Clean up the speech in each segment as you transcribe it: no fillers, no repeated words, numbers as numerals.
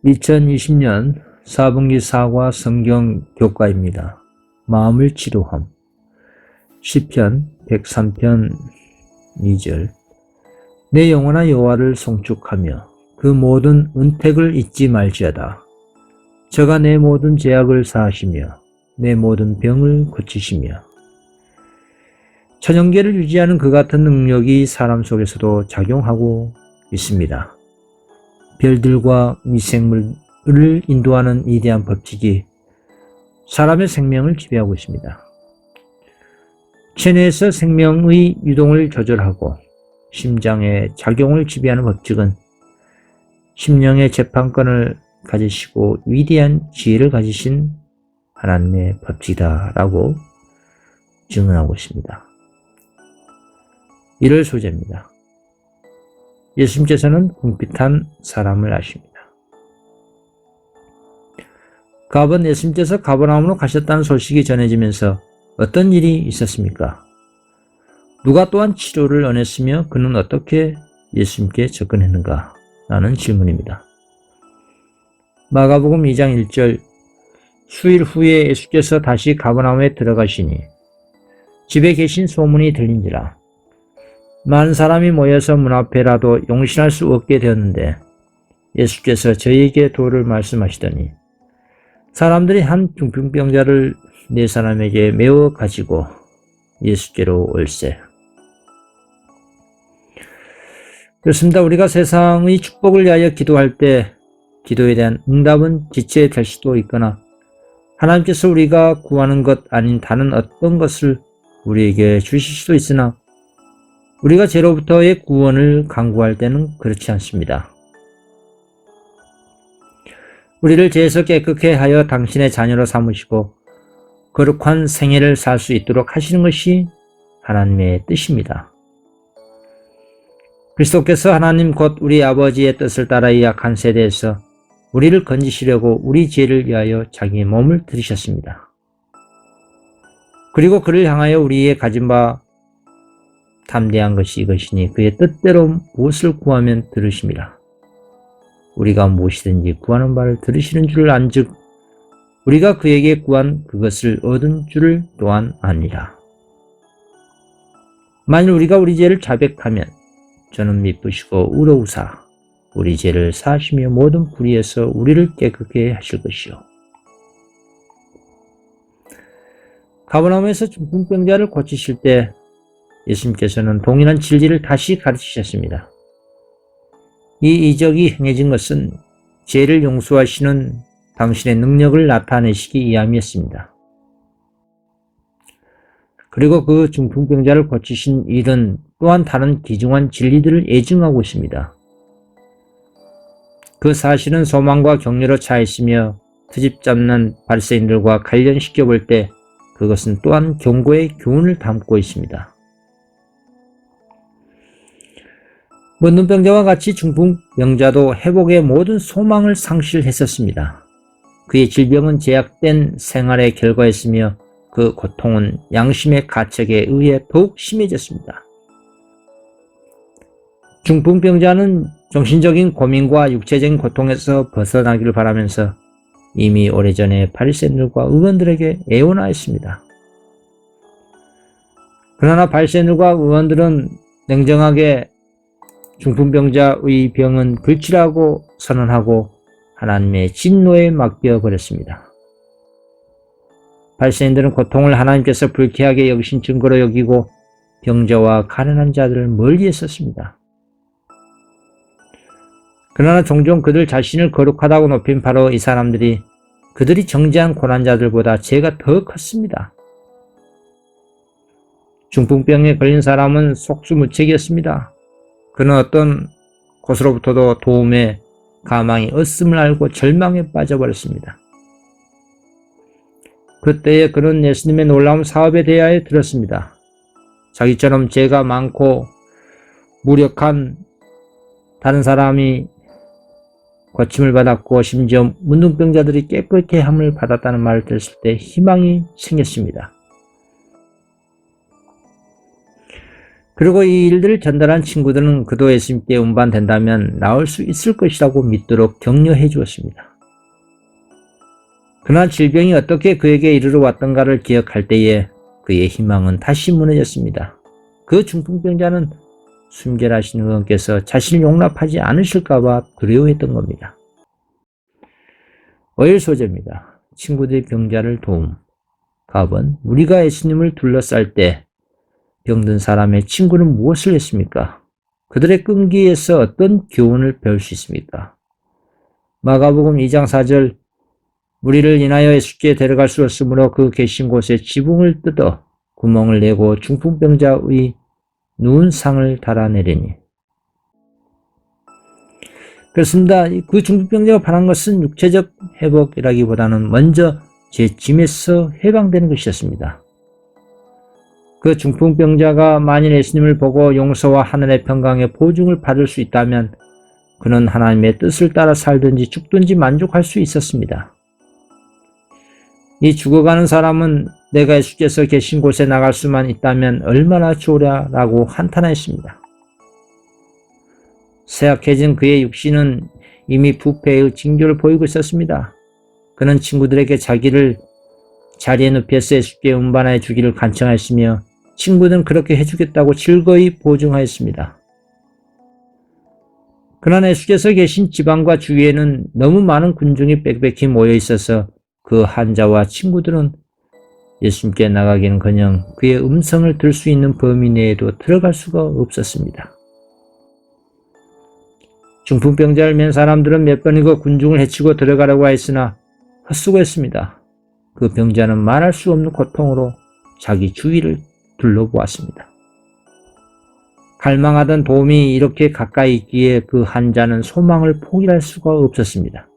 2020년 4분기 사과 성경 교과입니다. 마음을 치료함. 시편 103편 2절. 내 영혼아 여호와를 송축하며 그 모든 은택을 잊지 말지어다. 저가 내 모든 죄악을 사하시며 내 모든 병을 고치시며. 천연계를 유지하는 그 같은 능력이 사람 속에서도 작용하고 있습니다. 별들과 미생물을 인도하는 위대한 법칙이 사람의 생명을 지배하고 있습니다. 체내에서 생명의 유동을 조절하고 심장의 작용을 지배하는 법칙은 심령의 재판권을 가지시고 위대한 지혜를 가지신 하나님의 법칙이다라고 증언하고 있습니다. 1월 소재입니다. 예수님께서는 궁핍한 사람을 아십니다. 갑은 예수님께서 가버나움으로 가셨다는 소식이 전해지면서 어떤 일이 있었습니까? 누가 또한 치료를 원했으며 그는 어떻게 예수님께 접근했는가? 라는 질문입니다. 마가복음 2장 1절. 수일 후에 예수께서 다시 가버나움에 들어가시니 집에 계신 소문이 들린지라. 많은 사람이 모여서 문 앞에라도 용신할 수 없게 되었는데 예수께서 저희에게 도를 말씀하시더니 사람들이 한 중풍병자를 네 사람에게 메워 가지고 예수께로 올세. 그렇습니다. 우리가 세상의 축복을 위하여 기도할 때 기도에 대한 응답은 지체될 수도 있거나 하나님께서 우리가 구하는 것 아닌 다른 어떤 것을 우리에게 주실 수도 있으나 우리가 죄로부터의 구원을 간구할 때는 그렇지 않습니다. 우리를 죄에서 깨끗게 하여 당신의 자녀로 삼으시고 거룩한 생애를 살 수 있도록 하시는 것이 하나님의 뜻입니다. 그리스도께서 하나님 곧 우리 아버지의 뜻을 따라 이 약한 세대에서 우리를 건지시려고 우리 죄를 위하여 자기의 몸을 들이셨습니다. 그리고 그를 향하여 우리의 가진 바 담대한 것이 이것이니 그의 뜻대로 무엇을 구하면 들으심이라. 우리가 무엇이든지 구하는 바를 들으시는 줄을 안즉 우리가 그에게 구한 그것을 얻은 줄을 또한 아니라. 만일 우리가 우리 죄를 자백하면 저는 미쁘시고 의로우사 우리 죄를 사하시며 모든 불의에서 우리를 깨끗게 하실 것이요. 가버나움에서 중풍병자를 고치실 때 예수님께서는 동일한 진리를 다시 가르치셨습니다. 이 이적이 행해진 것은 죄를 용서하시는 당신의 능력을 나타내시기 위함이었습니다. 그리고 그 중풍병자를 고치신 일은 또한 다른 귀중한 진리들을 예증하고 있습니다. 그 사실은 소망과 격려로 차 있으며 트집 잡는 바리새인들과 관련시켜 볼 때 그것은 또한 경고의 교훈을 담고 있습니다. 문둥병자와 같이 중풍병자도 회복의 모든 소망을 상실했었습니다. 그의 질병은 제약된 생활의 결과였으며 그 고통은 양심의 가책에 의해 더욱 심해졌습니다. 중풍병자는 정신적인 고민과 육체적인 고통에서 벗어나기를 바라면서 이미 오래전에 바리새인들과 의원들에게 애원하였습니다. 그러나 바리새인들과 의원들은 냉정하게 중풍병자의 병은 불치라고 선언하고 하나님의 진노에 맡겨버렸습니다. 바리새인들은 고통을 하나님께서 불쾌하게 여기신 증거로 여기고 병자와 가난한 자들을 멀리 했었습니다. 그러나 종종 그들 자신을 거룩하다고 높인 바로 이 사람들이 그들이 정죄한 고난자들보다 죄가 더 컸습니다. 중풍병에 걸린 사람은 속수무책이었습니다. 그는 어떤 곳으로부터도 도움의 가망이 없음을 알고 절망에 빠져버렸습니다. 그때에 그는 예수님의 놀라운 사업에 대하여 들었습니다. 자기처럼 죄가 많고 무력한 다른 사람이 고침을 받았고 심지어 문둥병자들이 깨끗게 함을 받았다는 말을 들었을 때 희망이 생겼습니다. 그리고 이 일들을 전달한 친구들은 그도 예수님께 운반된다면 나을 수 있을 것이라고 믿도록 격려해 주었습니다. 그러나 질병이 어떻게 그에게 이르러 왔던가를 기억할 때에 그의 희망은 다시 무너졌습니다. 그 중풍병자는 순결하신 의원께서 자신을 용납하지 않으실까봐 두려워했던 겁니다. 5일 소제입니다. 친구들이 병자를 도움. 갑은 우리가 예수님을 둘러쌀 때 병든 사람의 친구는 무엇을 했습니까? 그들의 끈기에서 어떤 교훈을 배울 수 있습니까? 마가복음 2장 4절 우리를 인하여 예수께 데려갈 수 없으므로 그 계신 곳에 지붕을 뜯어 구멍을 내고 중풍병자의 누운 상을 달아내리니. 그렇습니다. 그 중풍병자가 바란 것은 육체적 회복이라기보다는 먼저 제 짐에서 해방되는 것이었습니다. 그 중풍병자가 만일 예수님을 보고 용서와 하늘의 평강의 보증을 받을 수 있다면 그는 하나님의 뜻을 따라 살든지 죽든지 만족할 수 있었습니다. 이 죽어가는 사람은 내가 예수께서 계신 곳에 나갈 수만 있다면 얼마나 좋으랴라고 한탄했습니다. 쇠약해진 그의 육신은 이미 부패의 징조를 보이고 있었습니다. 그는 친구들에게 자기를 자리에 눕혀서 예수께 운반해 주기를 간청하였으며 친구들은 그렇게 해주겠다고 즐거이 보증하였습니다. 그러나 예수께서 계신 지방과 주위에는 너무 많은 군중이 빽빽히 모여 있어서 그 환자와 친구들은 예수님께 나가기는커녕 그의 음성을 들 수 있는 범위 내에도 들어갈 수가 없었습니다. 중풍병자를 맨 사람들은 몇 번이고 군중을 해치고 들어가려고 하였으나 헛수고했습니다. 그 병자는 말할 수 없는 고통으로 자기 주위를 둘러보았습니다. 갈망하던 도움이 이렇게 가까이 있기에 그 환자는 소망을 포기할 수가 없었습니다.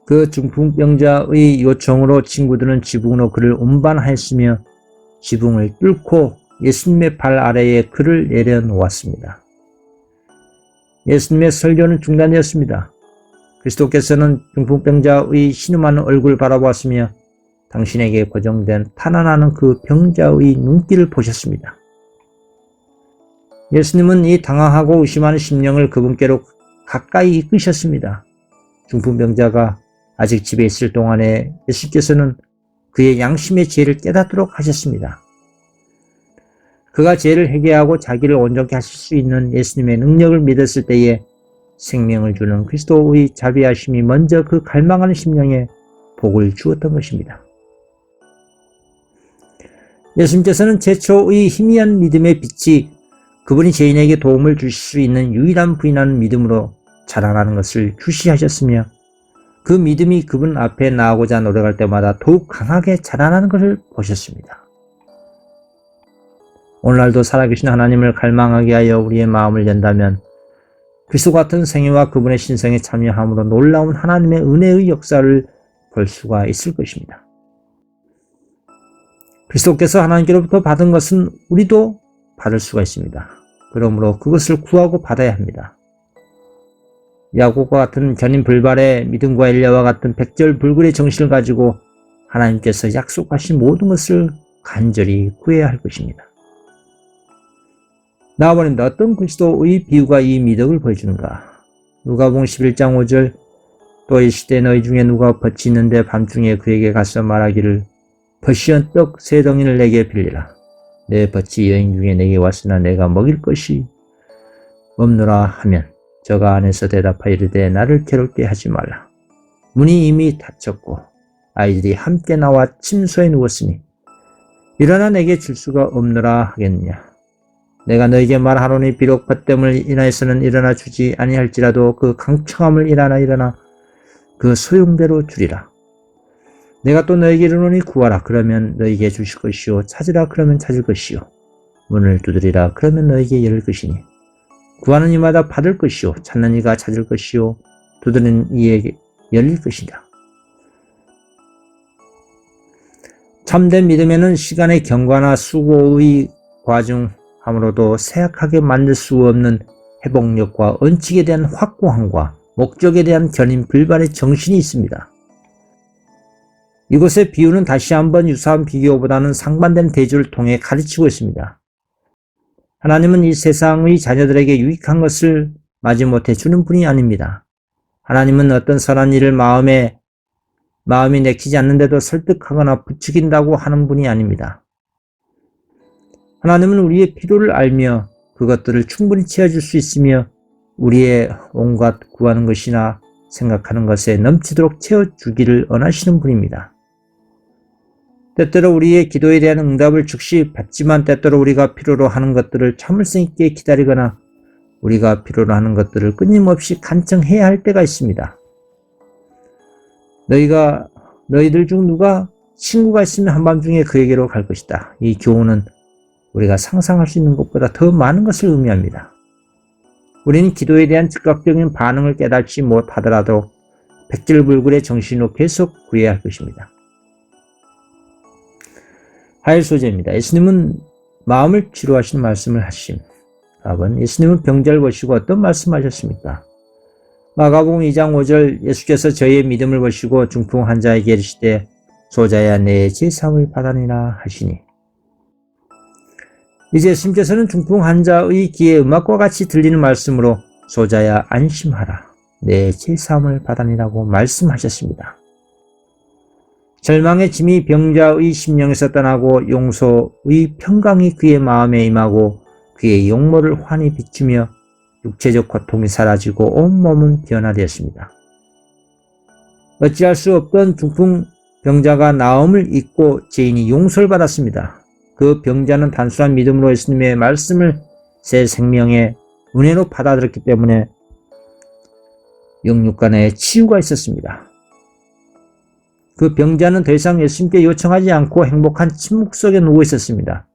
그 중풍병자의 요청으로 친구들은 지붕으로 그를 운반하였으며 지붕을 뚫고 예수님의 발 아래에 그를 내려놓았습니다. 예수님의 설교는 중단되었습니다. 그리스도께서는 중풍병자의 신음하는 얼굴을 바라보았으며 당신에게 고정된 탄환하는 그 병자의 눈길을 보셨습니다. 예수님은 이 당황하고 의심하는 심령을 그분께로 가까이 이끄셨습니다. 중풍병자가 아직 집에 있을 동안에 예수께서는 그의 양심의 죄를 깨닫도록 하셨습니다. 그가 죄를 회개하고 자기를 온전케 하실 수 있는 예수님의 능력을 믿었을 때에 생명을 주는 그리스도의 자비하심이 먼저 그 갈망하는 심령에 복을 주었던 것입니다. 예수님께서는 최초의 희미한 믿음의 빛이 그분이 죄인에게 도움을 주실 수 있는 유일한 부인하는 믿음으로 자라나는 것을 주시하셨으며 그 믿음이 그분 앞에 나아가고자 노력할 때마다 더욱 강하게 자라나는 것을 보셨습니다. 오늘날도 살아계신 하나님을 갈망하게 하여 우리의 마음을 연다면 그리스도 같은 생애와 그분의 신성에 참여함으로 놀라운 하나님의 은혜의 역사를 볼 수가 있을 것입니다. 그리스도께서 하나님께로부터 받은 것은 우리도 받을 수가 있습니다. 그러므로 그것을 구하고 받아야 합니다. 야곱과 같은 견인불발의 믿음과 엘리야와 같은 백절불굴의 정신을 가지고 하나님께서 약속하신 모든 것을 간절히 구해야 할 것입니다. 나아버린다. 어떤 그리스도의 비유가 이 미덕을 보여주는가? 누가복음 11장 5절 또 이 시대 너희 중에 누가 덫이 있는데 밤중에 그에게 가서 말하기를 벗이언 떡 3덩이를 내게 빌리라. 내 벗이 여인 중에 내게 왔으나 내가 먹일 것이 없노라 하면 저가 안에서 대답하여 이르되 나를 괴롭게 하지 말라. 문이 이미 닫혔고 아이들이 함께 나와 침소에 누웠으니 일어나 내게 줄 수가 없노라 하겠느냐. 내가 너에게 말하노니 비록 벗됨을 인하여서는 일어나 주지 아니할지라도 그 강청함을 일어나 그 소용대로 주리라. 내가 또 너에게 이르노니 구하라 그러면 너에게 주실 것이요 찾으라 그러면 찾을 것이요 문을 두드리라 그러면 너에게 열릴 것이니 구하는 이마다 받을 것이요 찾는 이가 찾을 것이요 두드리는 이에게 열릴 것이다. 참된 믿음에는 시간의 경과나 수고의 과중함으로도 쇠약하게 만들 수 없는 회복력과 원칙에 대한 확고함과 목적에 대한 견인 불발의 정신이 있습니다. 이곳의 비유는 다시 한번 유사한 비교보다는 상반된 대조를 통해 가르치고 있습니다. 하나님은 이 세상의 자녀들에게 유익한 것을 마지못해 주는 분이 아닙니다. 하나님은 어떤 선한 일을 마음이 내키지 않는데도 설득하거나 부추긴다고 하는 분이 아닙니다. 하나님은 우리의 필요를 알며 그것들을 충분히 채워줄 수 있으며 우리의 온갖 구하는 것이나 생각하는 것에 넘치도록 채워주기를 원하시는 분입니다. 때때로 우리의 기도에 대한 응답을 즉시 받지만 때때로 우리가 필요로 하는 것들을 참을성 있게 기다리거나 우리가 필요로 하는 것들을 끊임없이 간청해야 할 때가 있습니다. 너희들 중 누가 친구가 있으면 한밤중에 그에게로 갈 것이다. 이 교훈은 우리가 상상할 수 있는 것보다 더 많은 것을 의미합니다. 우리는 기도에 대한 즉각적인 반응을 깨닫지 못하더라도 백질불굴의 정신으로 계속 구해야 할 것입니다. 하일 소재입니다. 예수님은 마음을 치료하시는 말씀을 하심. 답은 예수님은 병자를 보시고 어떤 말씀하셨습니까? 마가복음 2장 5절 예수께서 저희의 믿음을 보시고 중풍 환자에게 이르시되 소자야 내 제사함을 받아내라 하시니. 이제 예수님께서는 중풍 환자의 귀에 음악과 같이 들리는 말씀으로 소자야 안심하라 내 제사함을 받아내라고 말씀하셨습니다. 절망의 짐이 병자의 심령에서 떠나고 용서의 평강이 그의 마음에 임하고 그의 용모를 환히 비추며 육체적 고통이 사라지고 온몸은 변화되었습니다. 어찌할 수 없던 중풍 병자가 나음을 잊고 죄인이 용서를 받았습니다. 그 병자는 단순한 믿음으로 예수님의 말씀을 새 생명의 은혜로 받아들였기 때문에 영육간에 치유가 있었습니다. 그 병자는 더 이상 예수님께 요청하지 않고 행복한 침묵 속에 누워 있었습니다.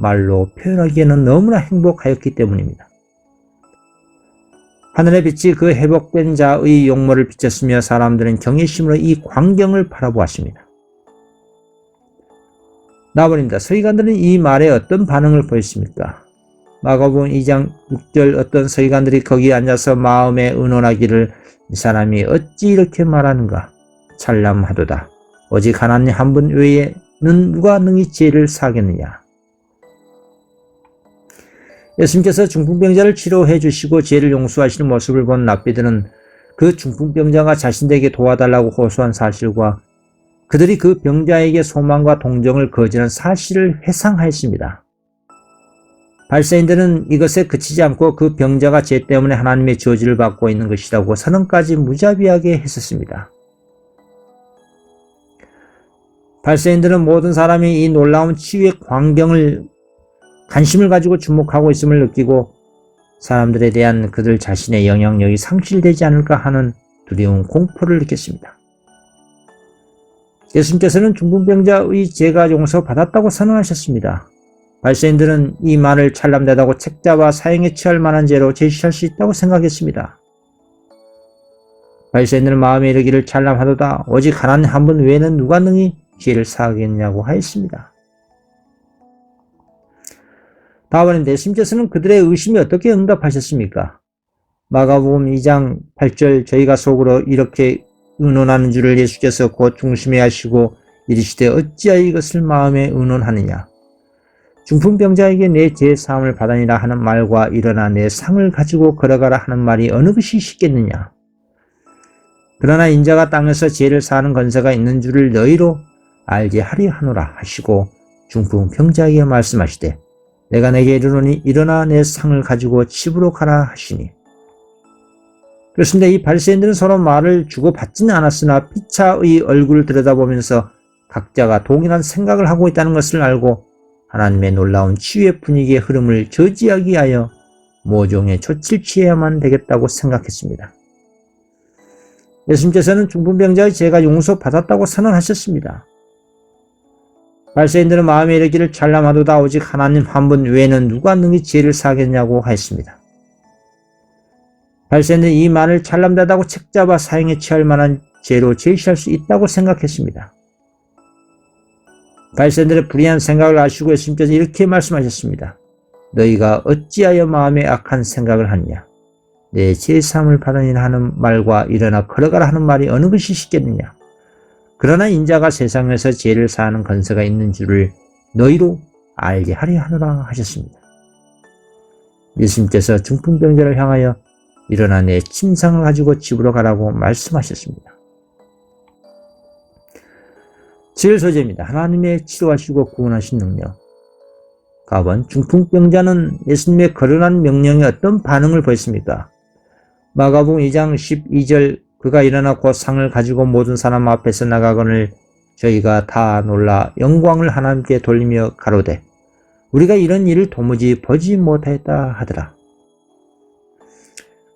말로 표현하기에는 너무나 행복하였기 때문입니다. 하늘의 빛이 그 회복된 자의 용모를 비쳤으며 사람들은 경외심으로 이 광경을 바라보았습니다. 나버립니다. 서기관들은 이 말에 어떤 반응을 보였습니까? 마가복음 2장 6절 어떤 서기관들이 거기 앉아서 마음에 의논하기를 이 사람이 어찌 이렇게 말하는가? 찬람하도다. 오직 하나님 한 분 외에는 누가 능히 죄를 사하겠느냐? 예수님께서 중풍병자를 치료해 주시고 죄를 용서하시는 모습을 본 랍비들은 그 중풍병자가 자신들에게 도와달라고 호소한 사실과 그들이 그 병자에게 소망과 동정을 거지는 사실을 회상하였습니다. 바리새인들은 이것에 그치지 않고 그 병자가 죄 때문에 하나님의 저주를 받고 있는 것이라고 선언까지 무자비하게 했었습니다. 바리새인들은 모든 사람이 이 놀라운 치유의 광경을 관심을 가지고 주목하고 있음을 느끼고 사람들에 대한 그들 자신의 영향력이 상실되지 않을까 하는 두려운 공포를 느꼈습니다. 예수님께서는 중풍병자의 죄가 용서받았다고 선언하셨습니다. 바리새인들은 이 말을 찬람되다고 책잡아 사형에 처할 만한 죄로 제시할 수 있다고 생각했습니다. 바리새인들은 마음에 이르기를 찬람하도다. 오직 하나님 한 분 외에는 누가 능히 죄를 사하겠냐고 하였습니다. 다음은 예수님께서는 그들의 의심이 어떻게 응답하셨습니까? 마가복음 2장 8절 저희가 속으로 이렇게 의논하는 줄을 예수께서 곧 중심에 하시고 이르시되 어찌하여 이것을 마음에 의논하느냐? 중풍병자에게 내 죄사함을 받으니라 하는 말과 일어나 내 상을 가지고 걸어가라 하는 말이 어느 것이 쉽겠느냐? 그러나 인자가 땅에서 죄를 사하는 권세가 있는 줄을 너희로 알게 하려 하노라 하시고 중풍병자에게 말씀하시되 내가 내게 이르노니 일어나 내 상을 가지고 집으로 가라 하시니. 그렇습니다. 이 바리새인들은 서로 말을 주고받지는 않았으나 피차의 얼굴을 들여다보면서 각자가 동일한 생각을 하고 있다는 것을 알고 하나님의 놀라운 치유의 분위기의 흐름을 저지하기 위하여 모종의 조치를 취해야만 되겠다고 생각했습니다. 예수님께서는 중풍병자의 죄가 용서받았다고 선언하셨습니다. 바리새인들은 마음에 이르기를 찬람하도다. 오직 하나님 한 분 외에는 누가 능히 죄를 사하겠냐고 하였습니다. 바리새인들은 이 말을 찬람되다고 책잡아 사형에 처할 만한 죄로 제시할 수 있다고 생각했습니다. 바리새인들의 불의한 생각을 아시고 예수님께서 이렇게 말씀하셨습니다. 너희가 어찌하여 마음에 악한 생각을 하느냐? 내 죄사함을 받으니라 하는 말과 일어나 걸어가라 하는 말이 어느 것이 쉽겠느냐? 그러나 인자가 세상에서 죄를 사하는 권세가 있는 줄을 너희로 알게 하려 하노라 하셨습니다. 예수님께서 중풍병자를 향하여 일어나 내 침상을 가지고 집으로 가라고 말씀하셨습니다. 7절 소재입니다. 하나님의 치료하시고 구원하신 능력. 가번 중풍병자는 예수님의 거론한 명령에 어떤 반응을 보였습니까? 마가복음 2장 12절 그가 일어나 곧 상을 가지고 모든 사람 앞에서 나가거늘 저희가 다 놀라 영광을 하나님께 돌리며 가로되 우리가 이런 일을 도무지 보지 못하였다 하더라.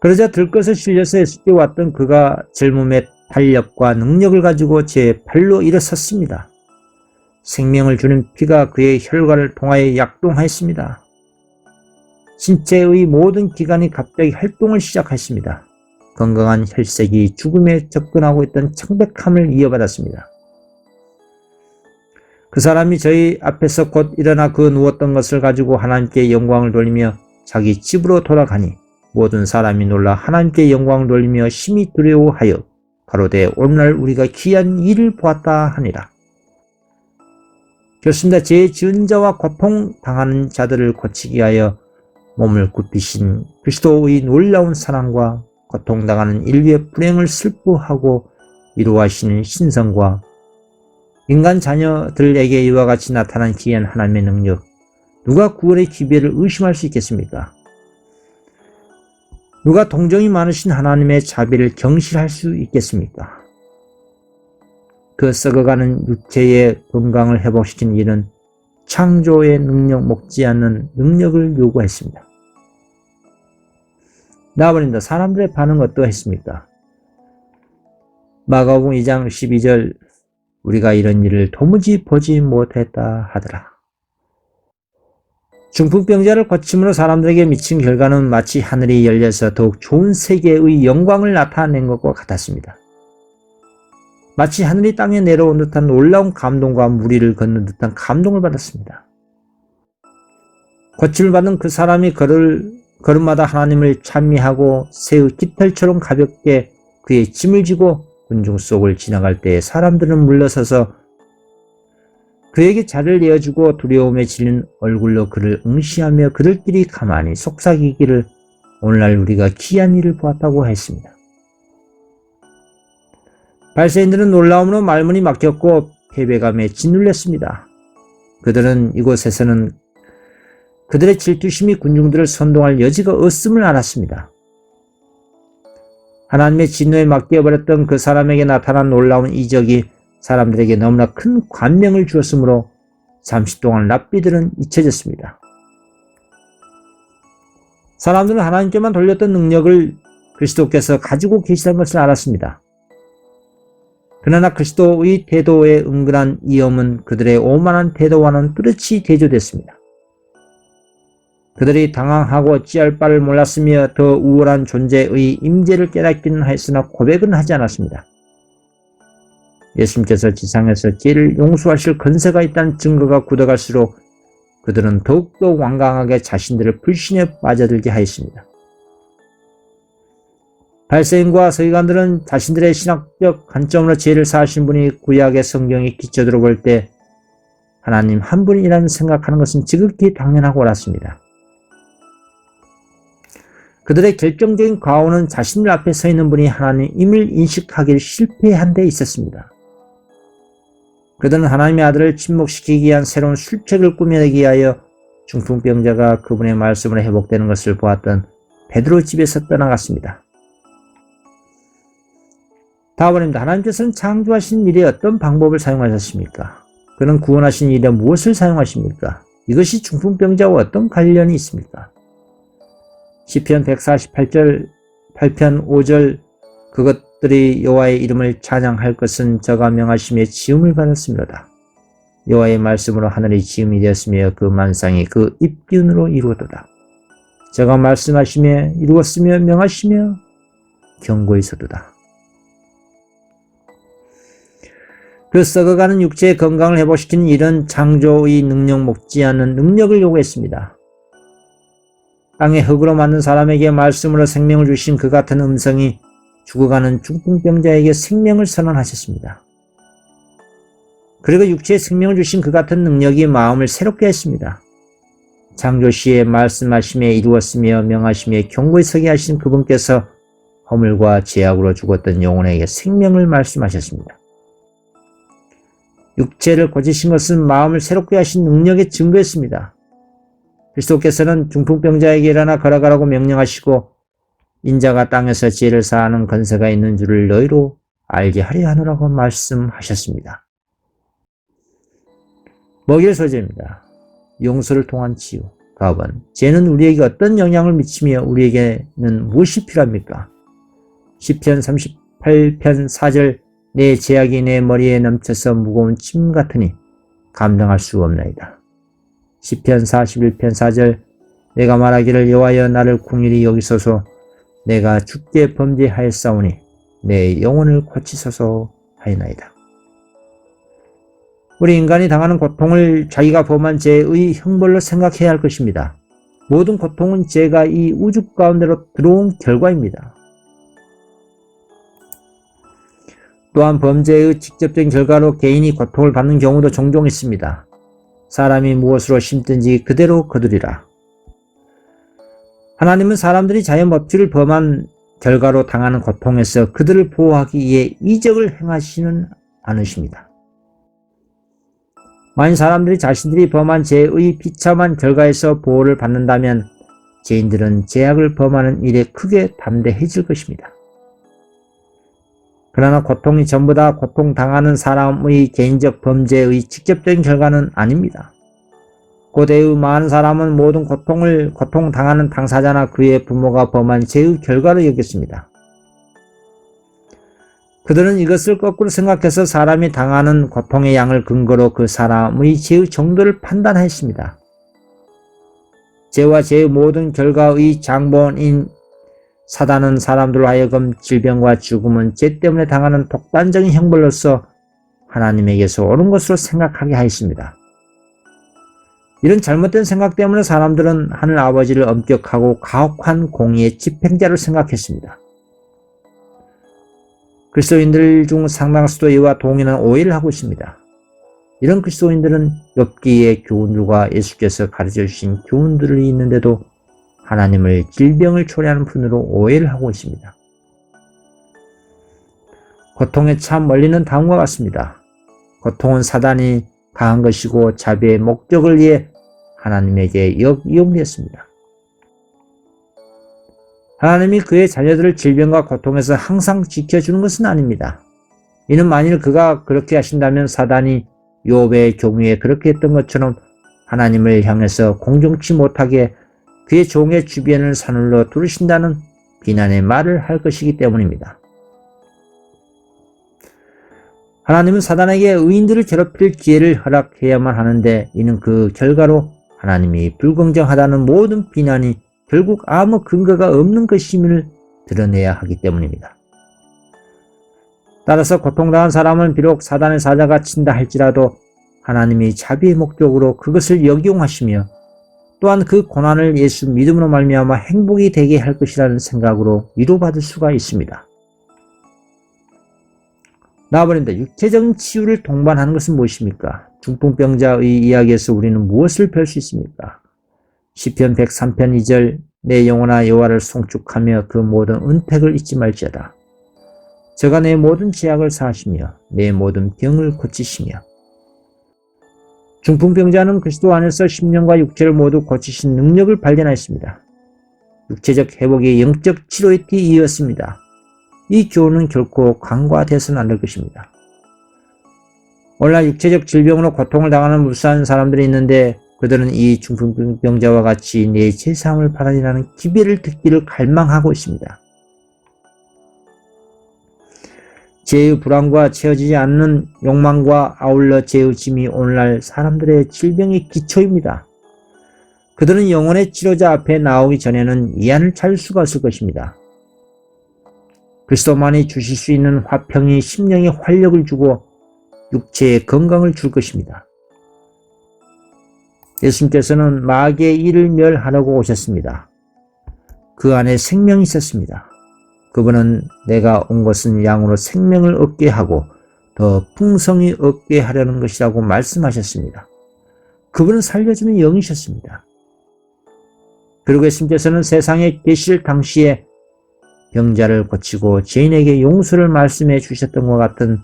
그러자 들것을 실려서 예수께 왔던 그가 젊음의 탄력과 능력을 가지고 제 발로 일어섰습니다. 생명을 주는 피가 그의 혈관을 통하여 약동하였습니다. 신체의 모든 기관이 갑자기 활동을 시작했습니다. 건강한 혈색이 죽음에 접근하고 있던 창백함을 이어받았습니다. 그 사람이 저희 앞에서 곧 일어나 그 누웠던 것을 가지고 하나님께 영광을 돌리며 자기 집으로 돌아가니 모든 사람이 놀라 하나님께 영광을 돌리며 심히 두려워하여 가로되 오늘날 우리가 귀한 일을 보았다 하니라. 좋습니다. 죄 지은 자와 고통당하는 자들을 고치기 위하여 몸을 굽히신 그리스도의 놀라운 사랑과 고통당하는 인류의 불행을 슬퍼하고 위로하시는 신성과 인간 자녀들에게 이와 같이 나타난 귀한 하나님의 능력, 누가 구원의 기별을 의심할 수 있겠습니까? 누가 동정이 많으신 하나님의 자비를 경실할 수 있겠습니까? 그 썩어가는 육체의 건강을 회복시킨 일은 창조의 능력 먹지 않는 능력을 요구했습니다. 나아버린다. 사람들의 반응 어떠했습니까? 마가복음 2장 12절 우리가 이런 일을 도무지 보지 못했다 하더라. 중풍병자를 고침으로 사람들에게 미친 결과는 마치 하늘이 열려서 더욱 좋은 세계의 영광을 나타낸 것과 같았습니다. 마치 하늘이 땅에 내려온 듯한 놀라운 감동과 무리를 걷는 듯한 감동을 받았습니다. 고침을 받은 그 사람이 걸음마다 하나님을 찬미하고 새의 깃털처럼 가볍게 그의 짐을 지고 군중 속을 지나갈 때 사람들은 물러서서 그에게 자리를 내어주고 두려움에 질린 얼굴로 그를 응시하며 그들끼리 가만히 속삭이기를 오늘날 우리가 귀한 일을 보았다고 했습니다. 바리새인들은 놀라움으로 말문이 막혔고 패배감에 짓눌렸습니다. 그들은 이곳에서는 그들의 질투심이 군중들을 선동할 여지가 없음을 알았습니다. 하나님의 진노에 맡겨버렸던 그 사람에게 나타난 놀라운 이적이 사람들에게 너무나 큰 감명을 주었으므로 잠시 동안 랍비들은 잊혀졌습니다. 사람들은 하나님께만 돌렸던 능력을 그리스도께서 가지고 계시다는 것을 알았습니다. 그러나 그리스도의 태도의 은근한 위험은 그들의 오만한 태도와는 뚜렷이 대조됐습니다. 그들이 당황하고 어찌할 바를 몰랐으며 더 우월한 존재의 임재를 깨닫기는 하였으나 고백은 하지 않았습니다. 예수님께서 지상에서 죄를 용서하실 권세가 있다는 증거가 굳어갈수록 그들은 더욱더 완강하게 자신들을 불신에 빠져들게 하였습니다. 바리새인과 서기관들은 자신들의 신학적 관점으로 죄를 사하신 분이 구약의 성경에 기초들어 볼 때 하나님 한 분이라는 생각하는 것은 지극히 당연하고 옳았습니다. 그들의 결정적인 과오는 자신들 앞에 서 있는 분이 하나님임을 인식하기를 실패한 데 있었습니다. 그들은 하나님의 아들을 침묵시키기 위한 새로운 술책을 꾸며내기 위하여 중풍병자가 그분의 말씀으로 회복되는 것을 보았던 베드로 집에서 떠나갔습니다. 다음입니다. 하나님께서는 창조하신 일에 어떤 방법을 사용하셨습니까? 그는 구원하신 일에 무엇을 사용하십니까? 이것이 중풍병자와 어떤 관련이 있습니까? 시편 148절 8편 5절 그것들이 여호와의 이름을 찬양할 것은 저가 명하심에 지음을 받았습니다. 여호와의 말씀으로 하늘이 지음이 되었으며 그 만상이 그 입기운으로 이루어도다. 저가 말씀하시며 이루었으며 명하시며 경고했어도다. 그 썩어가는 육체의 건강을 회복시키는 일은 창조의 능력 먹지 않는 능력을 요구했습니다. 땅의 흙으로 만든 사람에게 말씀으로 생명을 주신 그 같은 음성이 죽어가는 중풍병자에게 생명을 선언하셨습니다. 그리고 육체의 생명을 주신 그 같은 능력이 마음을 새롭게 했습니다. 창조시에 말씀하심에 이루었으며 명하심에 경고에 서게 하신 그분께서 허물과 죄악으로 죽었던 영혼에게 생명을 말씀하셨습니다. 육체를 고치신 것은 마음을 새롭게 하신 능력의 증거였습니다. 그리스도께서는 중풍병자에게 일어나 걸어가라고 명령하시고 인자가 땅에서 죄를 사하는 권세가 있는 줄을 너희로 알게 하려 하노라고 말씀하셨습니다. 먹일 소재입니다. 용서를 통한 치유. 답은 죄는 우리에게 어떤 영향을 미치며 우리에게는 무엇이 필요합니까? 시편 38편 4절 내 죄악이 내 머리에 넘쳐서 무거운 짐 같으니 감당할 수 없나이다. 시편 41편 4절 내가 말하기를 여호와여 나를 긍휼히 여기소서 내가 주께 범죄하였사오니 내 영혼을 고치소서 하였나이다. 우리 인간이 당하는 고통을 자기가 범한 죄의 형벌로 생각해야 할 것입니다. 모든 고통은 죄가 이 우주 가운데로 들어온 결과입니다. 또한 범죄의 직접적인 결과로 개인이 고통을 받는 경우도 종종 있습니다. 사람이 무엇으로 심든지 그대로 거두리라. 하나님은 사람들이 자연 법칙을 범한 결과로 당하는 고통에서 그들을 보호하기 위해 이적을 행하시는 않으십니다. 만일 사람들이 자신들이 범한 죄의 비참한 결과에서 보호를 받는다면 죄인들은 죄악을 범하는 일에 크게 담대해질 것입니다. 그러나 고통이 전부 다 고통당하는 사람의 개인적 범죄의 직접적인 결과는 아닙니다. 고대의 많은 사람은 모든 고통을 고통당하는 당사자나 그의 부모가 범한 죄의 결과로 여겼습니다. 그들은 이것을 거꾸로 생각해서 사람이 당하는 고통의 양을 근거로 그 사람의 죄의 정도를 판단했습니다. 죄와 죄의 모든 결과의 장본인 사단은 사람들로 하여금 질병과 죽음은 죄 때문에 당하는 독단적인 형벌로서 하나님에게서 오는 것으로 생각하게 하였습니다. 이런 잘못된 생각 때문에 사람들은 하늘 아버지를 엄격하고 가혹한 공의의 집행자로 생각했습니다. 그리스도인들 중 상당수도 이와 동일한 오해를 하고 있습니다. 이런 그리스도인들은 욥기의 교훈들과 예수께서 가르쳐 주신 교훈들이 있는데도 하나님을 질병을 초래하는 분으로 오해를 하고 있습니다. 고통의 참 원리는 다음과 같습니다. 고통은 사단이 가한 것이고 자비의 목적을 위해 하나님에게 이용되었습니다. 하나님이 그의 자녀들을 질병과 고통에서 항상 지켜주는 것은 아닙니다. 이는 만일 그가 그렇게 하신다면 사단이 욥의 경우에 그렇게 했던 것처럼 하나님을 향해서 공정치 못하게 그의 종의 주변을 사늘로 두르신다는 비난의 말을 할 것이기 때문입니다. 하나님은 사단에게 의인들을 괴롭힐 기회를 허락해야만 하는데 이는 그 결과로 하나님이 불공정하다는 모든 비난이 결국 아무 근거가 없는 것임을 드러내야 하기 때문입니다. 따라서 고통당한 사람은 비록 사단의 사자가 친다 할지라도 하나님이 자비의 목적으로 그것을 역용하시며 또한 그 고난을 예수 믿음으로 말미암아 행복이 되게 할 것이라는 생각으로 위로받을 수가 있습니다. 나아버린다. 육체적인 치유를 동반하는 것은 무엇입니까? 중풍병자의 이야기에서 우리는 무엇을 배울 수 있습니까? 시편 103편 2절 내 영혼아 여호와를 송축하며 그 모든 은택을 잊지 말지어다. 저가 내 모든 죄악을 사하시며 내 모든 병을 고치시며. 중풍병자는 그리스도 안에서 심령과 육체를 모두 고치신 능력을 발견하였습니다. 육체적 회복이 영적 치료에 이었습니다. 이 교훈은 결코 간과되어서는 안 될 것입니다. 오늘날 육체적 질병으로 고통을 당하는 무수한 사람들이 있는데 그들은 이 중풍병자와 같이 내 죄사함을 바라리라는 기별을 듣기를 갈망하고 있습니다. 죄의 불안과 채워지지 않는 욕망과 아울러 죄의 짐이 오늘날 사람들의 질병의 기초입니다. 그들은 영혼의 치료자 앞에 나오기 전에는 위안을 찾을 수가 없을 것입니다. 그리스도만이 주실 수 있는 화평이 심령에 활력을 주고 육체에 건강을 줄 것입니다. 예수님께서는 마귀의 일을 멸하려고 오셨습니다. 그 안에 생명이 있었습니다. 그분은 내가 온 것은 양으로 생명을 얻게 하고 더 풍성히 얻게 하려는 것이라고 말씀하셨습니다. 그분은 살려주는 영이셨습니다. 그리고 예수님께서는 세상에 계실 당시에 병자를 고치고 죄인에게 용서를 말씀해 주셨던 것 같은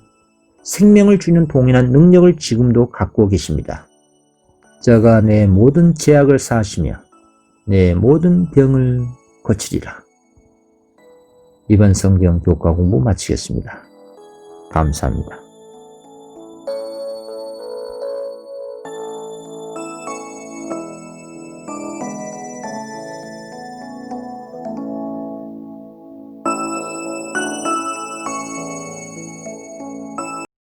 생명을 주는 동일한 능력을 지금도 갖고 계십니다. 저가 내 모든 죄악을 사하시며 내 모든 병을 고치리라. 이번 성경 교과 공부 마치겠습니다. 감사합니다.